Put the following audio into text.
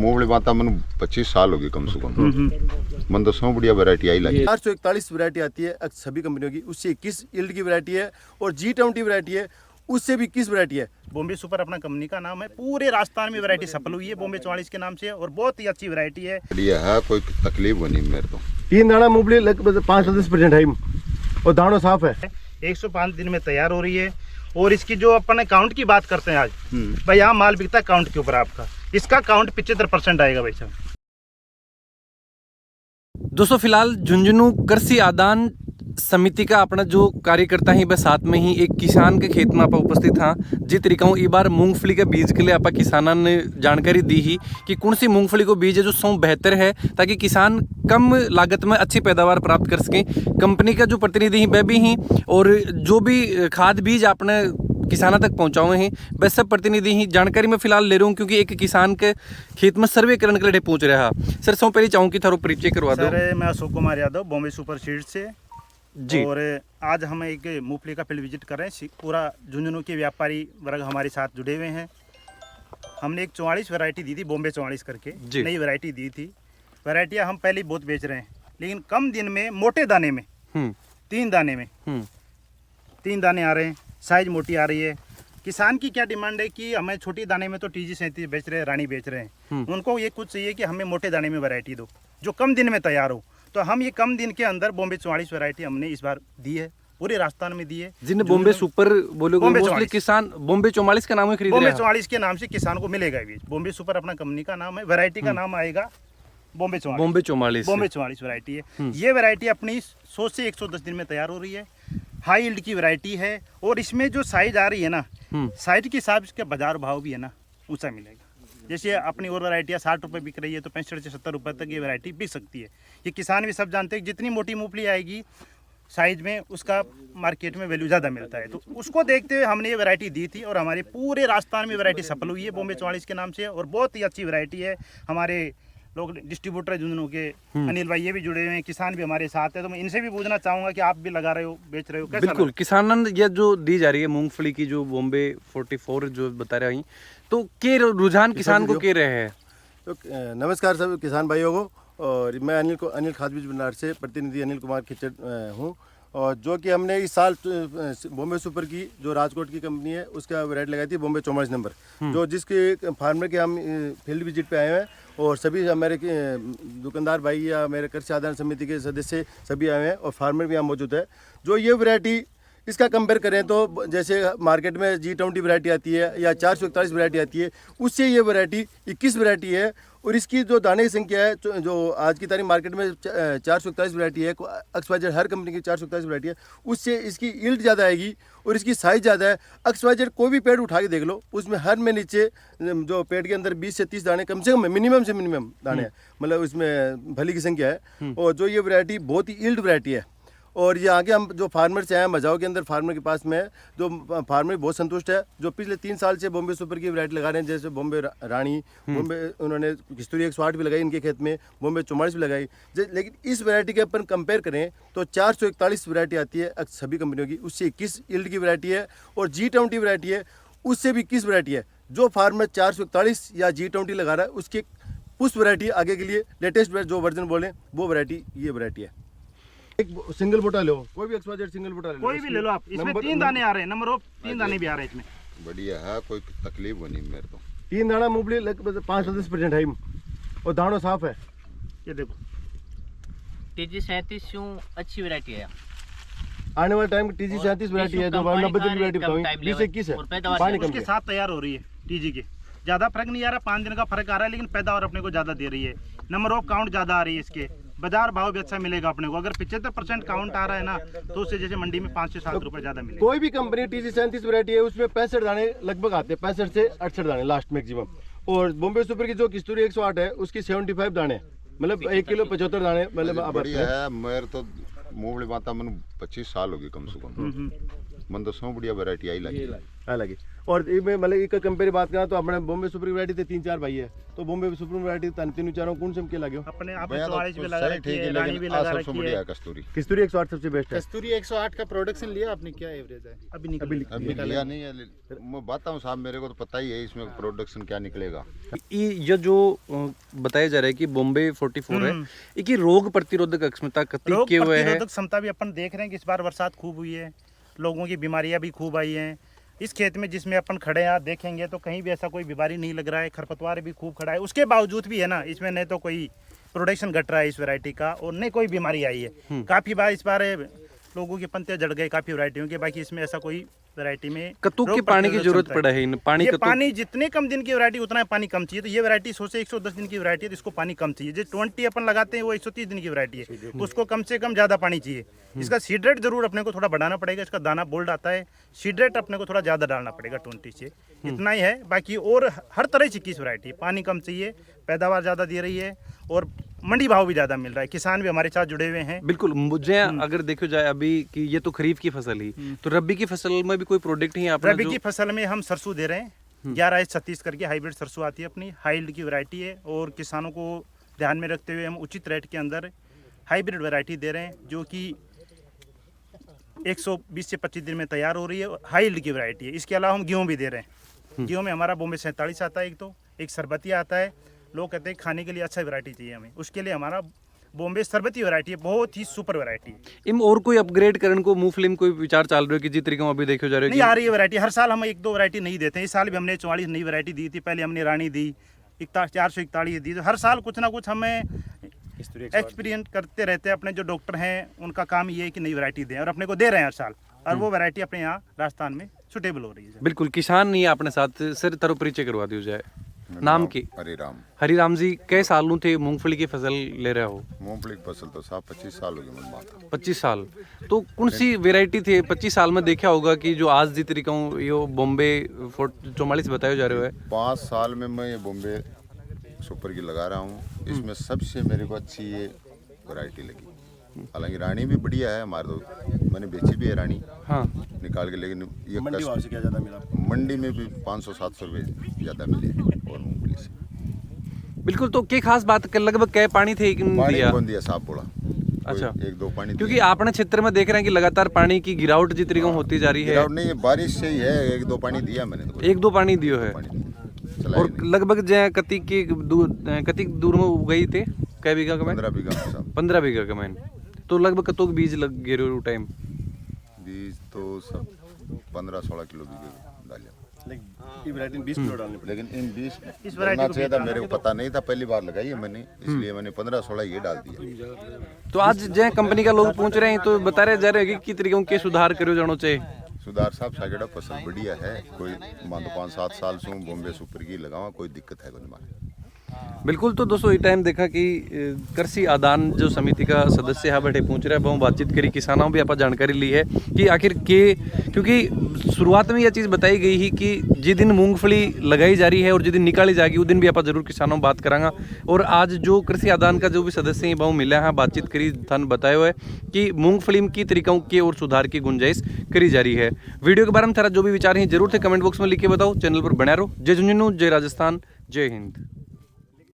मूंगफली माता मन 25 साल हो गए कम से कम। मन तो सौ बढ़िया वैरायटी आई लगी। 441 वैरायटी आती है सभी कंपनियों की, उससे 21 यील्ड की वैरायटी है और G20 वैरायटी है, उससे भी 21 वैरायटी है। बॉम्बे सुपर अपना कंपनी का नाम है, पूरे राजस्थान में वैरायटी सफल हुई है बॉम्बे 44 के नाम से और बहुत ही अच्छी वैरायटी है। बढ़िया है, कोई तकलीफ बनी मेरे तो। 3 दाना मूंगफली लगभग 5-10% है और दानों साफ है। 105 दिन में तैयार हो रही है। और इसकी जो अपन काउंट की बात करते हैं आज, भाई यहाँ माल बिकता है काउंट के ऊपर, आपका इसका काउंट 75% आएगा भाई साहब। दोस्तों फिलहाल झुंझुनू कृषि आदान समिति का अपना जो कार्यकर्ता है वह साथ में ही एक किसान के खेत में आप उपस्थित हाँ जी तरीका हूँ। बार मूंगफली के बीज के लिए आप किसानों ने जानकारी दी ही कि कौन सी मूंगफली को बीज है जो सौ बेहतर है ताकि किसान कम लागत में अच्छी पैदावार प्राप्त कर सकें। कंपनी का जो प्रतिनिधि हैं वह भी हैं और जो भी खाद बीज आपने किसानों तक पहुंचाए हैं वह सब प्रतिनिधि ही जानकारी में फिलहाल ले रहा हूँ क्योंकि एक किसान के खेत में सर्वे करने के लिए पहुंच रहा। सर सौ पहले चाहूँ कि थारो परिचय करवा दो। सर मैं अशोक कुमार यादव बॉम्बे सुपर सीड से जी। और आज हम एक मूंगफली का फील्ड विजिट कर रहे हैं। पूरा झुंझुनू के व्यापारी वर्ग हमारे साथ जुड़े हुए हैं। हमने एक 44 वैरायटी दी थी, बॉम्बे 44 करके नई वैरायटी दी थी। वैरायटियाँ हम पहले बहुत बेच रहे हैं लेकिन कम दिन में मोटे दाने में 3 दाने आ रहे हैं, साइज मोटी आ रही है। किसान की क्या डिमांड है कि हमें छोटी दाने में तो TG 37 बेच रहे हैं, रानी बेच रहे हैं, उनको ये कुछ चाहिए कि हमें मोटे दाने में वैरायटी दो जो कम दिन में तैयार हो। तो हम ये कम दिन के अंदर बॉम्बे 44 वैरायटी हमने इस बार दी है, पूरे राजस्थान में दी है। जिन्हें बॉम्बे सुपर बोलोगे मोस्टली किसान बॉम्बे 44 के नाम खरीद रहे हैं। बॉम्बे 44 के नाम से किसान को मिलेगा बीज। बॉम्बे सुपर अपना कंपनी का नाम है, वैरायटी का नाम आएगा बॉम्बे 44 वैरायटी है। ये वैरायटी अपनी 100 से 110 दिन में तैयार हो रही है। हाई यील्ड की वैरायटी है और इसमें जो साइज आ रही है ना, साइज के हिसाब से बाजार भाव भी है ना ऊंचा मिलेगा। जैसे अपनी और वैरायटियाँ 60 रुपये बिक रही है तो 65 से 70 रुपये तक ये वैरायटी बिक सकती है। ये किसान भी सब जानते हैं कि जितनी मोटी मूंगफली आएगी साइज में उसका मार्केट में वैल्यू ज़्यादा मिलता है। तो उसको देखते हुए हमने ये वैरायटी दी थी और हमारे पूरे राजस्थान में वैरायटी सफल हुई है बॉम्बे 44 के नाम से और बहुत ही अच्छी वैरायटी है। हमारे लोग डिस्ट्रीब्यूटर झुंझुनू के अनिल भाई ये भी जुड़े हुए हैं, किसान भी हमारे साथ है। तो मैं इनसे भी पूछना चाहूँगा कि आप भी लगा रहे हो, बेच रहे हो, कैसा? बिल्कुल किसानन ये जो दी जा रही है मूंगफली की जो बॉम्बे 44 जो बता रहे हैं तो के रुझान किसान को के रहे हैं। तो नमस्कार सब किसान भाइयों को। और मैं अनिल खाद बीज भंडार से प्रतिनिधि अनिल कुमार खिचड़ हूँ। और जो कि हमने इस साल बॉम्बे सुपर की जो राजकोट की कंपनी है उसका वैरायटी लगाई थी बॉम्बे 44 नंबर, जो जिसके फार्मर के हम फील्ड विजिट पे आए हैं और सभी हमारे दुकानदार भाई या मेरे कृषि आदान समिति के सदस्य सभी आए हैं और फार्मर भी यहाँ मौजूद है। जो ये वैरायटी इसका कंपेयर करें तो जैसे मार्केट में G20 वैरायटी आती है या 441 वैरायटी आती है, उससे ये वैरायटी 21 वैरायटी है। और इसकी जो दाने की संख्या है जो आज की तारीख मार्केट में 441 वैरायटी है, XYZ हर कंपनी की 441 वैरायटी है, उससे इसकी यील्ड ज़्यादा आएगी और इसकी साइज़ ज़्यादा है। XYZ कोई भी पेड़ उठा के देख लो, उसमें हर में नीचे जो पेड़ के अंदर 20 से 30 दाने कम से कम मिनिमम से मिनिमम दाने हैं, मतलब उसमें भली की संख्या है। और जो ये वैरायटी बहुत ही यील्ड वैरायटी है। और ये आगे हम जो फार्मर से आए हैं मजाओ के अंदर फार्मर के पास में जो फार्मर बहुत संतुष्ट है, जो पिछले 3 साल से बॉम्बे सुपर की वैरायटी लगा रहे हैं, जैसे बॉम्बे रानी, बॉम्बे उन्होंने किस्तूरी 108 भी लगाई इनके खेत में, बॉम्बे 44 भी लगाई। लेकिन इस वैरायटी के अपन कंपेयर करें तो 441 वैरायटी आती है सभी कंपनियों की, उससे 21 यील्ड की वैरायटी है और G20 वैरायटी है, उससे भी 21 वैरायटी है। जो फार्मर 441 या G20 लगा रहा है उसकी उस वैरायटी आगे के लिए लेटेस्ट जो वर्जन बोले वो वैरायटी ये वैरायटी है। एक सिंगल बोटा लो, कोई भी XYZ सिंगल बोटा ले लो, कोई भी ले लो आप। इसमें 3 दाने आ रहे हैं, नंबर ऑफ 3 दाने भी आ रहे हैं इसमें। बढ़िया है, कोई तकलीफ बनी मेरे तो। 3 दाना मूंगफली लगभग 5-10% है और दानों साफ है। ये देखो TG 37 यूं अच्छी वैरायटी है। आने वाले टाइम TG 37 वैरायटी है जो 90 दिन की वैरायटी बताऊं, 20 से 21 है, पानी कम उसके साथ तैयार हो रही है। TG के ज़्यादा फर्क नहीं आ रहा, 5 दिन का फर्क आ रहा है लेकिन पैदावार अपने को ज़्यादा दे रही है। नंबर ऑफ काउंट ज़्यादा आ रही है, इसके बाजार भाव भी अच्छा मिलेगा अपने को। अगर 75% काउंट आ रहा है ना तो उससे जैसे मंडी में 5 से 7 रुपए ज़्यादा मिलेगा। कोई भी कंपनी TG 37 वैरायटी है उसमें 65 दाने लगभग आते हैं, 65 से 68 दाने लास्ट मैक्सिमम। और बॉम्बे सुपर की जो किस्तूरी 108 है उसकी 75 दाने, मतलब 1 किलो 75 दाने, मतलब बढ़िया है। मेरे तो मूंगफली माता मन 25 साल हो गए कम से कम। मन तो सौ बढ़िया वैरायटी आई लगी अलग है। और इसमें मतलब एक कंपेयर बात करा तो अपने बॉम्बे सुपर की वैरायटी थे 3-4 भाई है, तो बॉम्बे सुपर वैरायटी तीनों चारों कौन से के लगे हो? अपने आप भैया तो 44 भी लगा सही रखी ठीक है, है, रानी भी लेकिन लगा सबसे रखी बढ़िया है। है कस्तूरी। कस्तूरी 108 सबसे बेस्ट है। कस्तूरी 108 का प्रोडक्शन लिया आपने, क्या एवरेज है अभी निकल अभी लिया नहीं है, मैं बताऊं साहब, मेरे को तो पता ही है इसमें प्रोडक्शन क्या निकलेगा। ये जो बताया जा रहा है कि बॉम्बे 44 है, ये की रोग प्रतिरोधक क्षमता कति रोग के हुए है। प्रतिरोधक क्षमता भी अपन देख रहे हैं कि इस बार बरसात खूब हुई है, लोगों की बीमारियां भी खूब आई हैं। इस खेत में जिसमें अपन खड़े हैं देखेंगे तो कहीं भी ऐसा कोई बीमारी नहीं लग रहा है, खरपतवार भी खूब खड़ा है। उसके बावजूद भी है ना, इसमें न तो कोई प्रोडक्शन घट रहा है इस वैरायटी का, और न कोई बीमारी आई है। काफी बार इस बार लोगों के पंते जड़ गए काफी वैरायटियों के, बाकी इसमें ऐसा कोई वैरायटी में कतुक रोग की पानी की प्रतिरोधक जरूरत क्षमता पड़ा है इन पानी ये कतुक पानी जितने कम दिन की वैरायटी उतना पानी कम चाहिए, तो ये वैरायटी 100 से 110 दिन की वैरायटी है, तो इसको पानी कम चाहिए। जो 20 अपन लगाते हैं वो 130 दिन की वैरायटी है, उसको कम से कम ज़्यादा पानी चाहिए। इसका सीड रेट जरूर अपने को थोड़ा बढ़ाना पड़ेगा, इसका दाना बोल्ड आता है, सीड रेट अपने को थोड़ा ज़्यादा डालना पड़ेगा 20 से, इतना ही है। बाकी और हर तरह की किस वैरायटी, पानी कम चाहिए, पैदावार ज़्यादा दे रही है, और मंडी भाव भी ज़्यादा मिल रहा है। किसान भी हमारे साथ जुड़े हुए हैं। बिल्कुल। मुझे अगर देखो जाए अभी कि ये तो खरीफ की फसल ही, तो रबी की फसल में भी कोई प्रोडक्ट ही अपना रबी जो की फसल में हम सरसों दे रहे हैं, 11S36 करके हाइब्रिड सरसों आती है अपनी, हाई यील्ड की वैरायटी है, और किसानों को ध्यान में रखते हुए हम उचित रेट के अंदर हाइब्रिड वैरायटी दे रहे हैं, जो कि 120 से 25 दिन में तैयार हो रही है, हाई यील्ड की वैरायटी है। इसके अलावा हम गेहूँ भी दे रहे हैं। गेहूँ में हमारा बॉम्बे 47 आता है, एक सरबतिया आता है। लोग कहते हैं खाने के लिए अच्छा वैरायटी चाहिए हमें, उसके लिए हमारा बॉम्बे सरबती वैरायटी है, बहुत ही सुपर वैरायटी है। इम और कोई अपग्रेड करने को मूंगफली में कोई विचार चल रहे हो कि जिस तरीके अभी देखो जा रहे हो नहीं आ रही है वैरायटी, हर साल हम 1-2 वैरायटी नहीं देते हैं। इस साल भी हमने 44 नई वैरायटी दी थी, पहले हमने रानी दी, 441 दी। तो हर साल कुछ ना कुछ हमें एक्सपीरियंस करते रहते हैं। अपने जो डॉक्टर हैं उनका काम ये है कि नई वैरायटी दें, और अपने को दे रहे हैं हर साल, और वो वैरायटी अपने यहाँ राजस्थान में सुटेबल हो रही है। बिल्कुल। किसान नहीं है अपने साथ, सर तारो परिचय करवा दियो जाए। नाम की? हरिराम। हरिराम जी, कई सालों थे मूंगफली की फसल ले रहे हो? मूंगफली की फसल तो साहब 25 साल हो गए मन बात। 25 साल। तो कौन सी वेराइटी थे 25 साल में देखा होगा कि जो आज जिस तरीका ये बॉम्बे 44 बताया जा रहा है? 5 साल में मैं ये बॉम्बे सुपर की लगा रहा हूँ, इसमें सबसे मेरे को अच्छी ये वैरायटी लगी। हालांकि रानी भी बढ़िया है हमारे, तो मैंने बेची भी है रानी, हाँ, निकाल के, लेकिन ये मंडी भाव से क्या ज़्यादा मिला आपको? मंडी में भी 500-700 रुपये ज़्यादा मिले और मूंगफली से। बिल्कुल। तो क्या खास बात कर, लगभग कै पानी थे पानी दिया? कौन दिया साहब बोला? अच्छा। 1-2 पानी क्योंकि आपने क्षेत्र में देख रहे हैं कि लगातार पानी की गिरावट जिस तरीके होती जा रही है। गिरावट नहीं, बारिश से ही है, 1-2 पानी दिया मैंने तो। 1-2 पानी दियो है, चलाया और लगभग जो कति दूर में उगाई थे, कै बीघा का? 15 बीघा में साहब। 15 बीघा का मैन। तो लगभग कतों के बीज लग गए रहे टाइम? बीज तो सब 15-16 किलो बीज डाले, लेकिन ये वैरायटी 20 किलो डालने पड़े। लेकिन इन 20 इस डालना वैरायटी को चाहिए था, मेरे को पता नहीं था, पहली बार लगाई है मैंने, इसलिए मैंने 15-16 ये डाल दिया। तो आज जो कंपनी का लोग पहुंच रहे हैं तो बता रहे जा रहे हैं कि किस तरीके के सुधार करो जानो चाहिए। सुधार साहब सागड़ा फसल बढ़िया है, कोई मान लो 5-7 साल से बॉम्बे सुपर की लगावा, कोई दिक्कत है कोई मारे। बिल्कुल। तो दोस्तों ये टाइम देखा कि कृषि आदान जो समिति का सदस्य है बैठे पहुंच रहे हैं, बहुत बातचीत करी, किसानों भी आप जानकारी ली है कि आखिर के, क्योंकि शुरुआत में यह चीज़ बताई गई ही कि जिस दिन मूंगफली लगाई जा रही है और जिस दिन निकाली जाएगी उस दिन भी आप जरूर किसानों बात करांगा। और आज जो कृषि आदान का जो भी सदस्य हैं बहुत मिला है, बातचीत करी, धन बताए हुए कि मूंगफली की तरीकों के और सुधार की गुंजाइश करी जा रही है। वीडियो के बारे में थारा जो भी विचार हैं जरूर थे कमेंट बॉक्स में लिख के बताओ। चैनल पर बना रहो। जय झुंझुनू, जय राजस्थान, जय हिंद।